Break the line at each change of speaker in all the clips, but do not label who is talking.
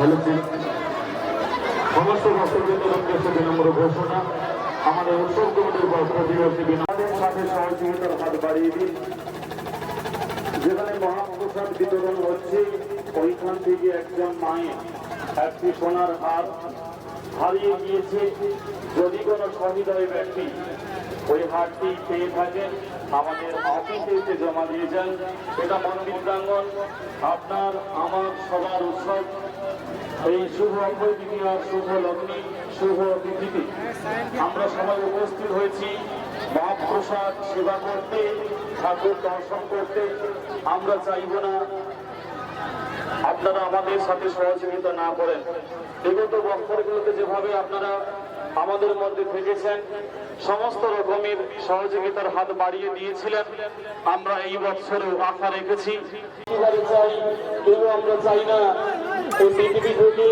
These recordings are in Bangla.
বলেছেন সমস্ত ভক্তবৃন্দের উদ্দেশ্যে বিনম্র ঘোষণা আমাদের উৎসব কমিটির পক্ষ থেকে আমাদের সাথে সহযোগিতার হাত বাড়িয়ে দিন। যেখানে মহাপ্রসাদ বিতরণ হচ্ছে ওইখান থেকে একজন মায়ের একটি সোনার হার হারিয়ে গিয়েছে। যদি কোনো সহৃদয় ব্যক্তি ওই হারটি পেয়ে থাকেন আমাদের অফিসে এসে জমা দিয়ে যান। এটা মন্দির প্রাঙ্গণ, আপনার আমার সবার উৎসব। এই শুভ অক্ষয় তৃতীয়া, শুভ লগ্নি, শুভ তিথিতে আমরা সবাই উপস্থিত হয়েছি মহাপ্রসাদ সেবা করতে, ঠাকুর দর্শন করতে। আমরা চাইব না আপনারা আমাদের সাথে সহযোগিতা না করেন। বিগত বছরগুলোতে যেভাবে আপনারা আমাদের মধ্যে থেকেছেন, সমস্ত রকমের সহযোগিতার হাত বাড়িয়ে দিয়েছিলেন, আমরা এই বছরেও আশা রেখেছি। কেউ আমরা চাই না এই পৃথিবী থেকে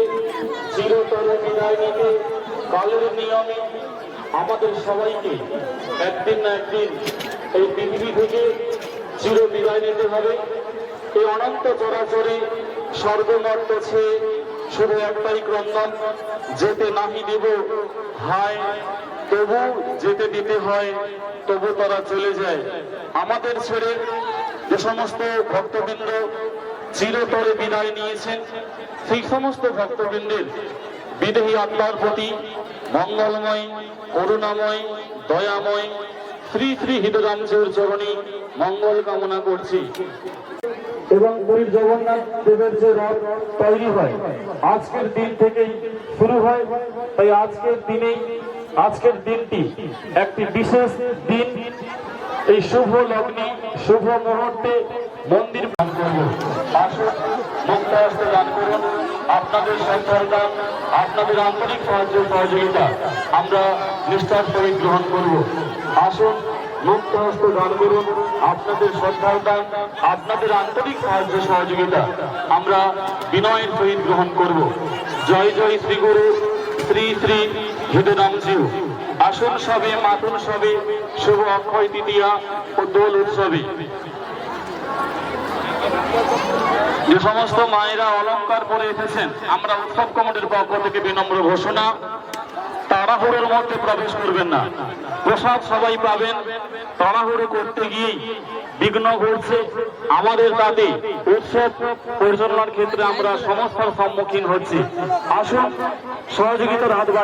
চিরতর বিদায় নিতে। কালের নিয়মে আমাদের সবাইকে একদিন না একদিন এই পৃথিবী থেকে চির বিদায় নিতে হবে। এই অনন্ত চরাচরে স্বর্গমর্ত ছেয়ে শুধু একটাই ক্রন্দন, যেতে নাহি দেব হায়, তবু যেতে দিতে হয়, তবু তারা চলে যায়। আমাদের ছেড়ে যে সমস্ত ভক্তবৃন্দ চিরতরে বিদায় নিয়েছেন, সেই সমস্ত ভক্তবৃন্দের বিদেহী আত্মার প্রতি মঙ্গলময়, করুণাময়, দয়াময় শ্রী শ্রী হৃদরামজির চরণে মঙ্গল কামনা করছি। এবং পুরীর জগন্নাথ দেবের যে রথ তৈরি হয় আজকের দিন থেকেই শুরু হয়। তাই আজকের দিনটি একটি বিশেষ দিন। এই শুভ লগ্নে, শুভ মুহূর্তে মন্দির দান করব। আসুন মুক্ত হস্তে দান করুন। আপনাদের সন্তান দান, আপনাদের আন্তরিক সাহায্য সহযোগিতা আমরা নিষ্ঠার সহিত গ্রহণ করব। আসুন মুক্ত হস্তে দান করুন। আপনাদের শ্রদ্ধার দান, আপনাদের আন্তরিক সাহায্য সহযোগিতা আমরা বিনয়ের সহিত গ্রহণ করব। জয় জয় শ্রী গুরু শ্রী শ্রী হৃদরামজি। আসুন সবে, মাতুন সবে, শুভ অক্ষয় তৃতীয়া ও দোল উৎসবে যে সমস্ত মায়েরা অলঙ্কার পরে এসেছেন, আমরা উৎসব কমিটির পক্ষ থেকে বিনম্র ঘোষণা, তাড়াহুড়োর মধ্যে প্রবেশ করবেন না। প্রসাদ সবাই পাবেন, তাড়াহুড়ো করতে গিয়েই বিঘ্ন ঘটছে আমাদের। তাতে উৎসব পরিচালনার ক্ষেত্রে আমরা সমস্যার সম্মুখীন হচ্ছি। আসুন সহযোগিতার হাত বাড়িয়ে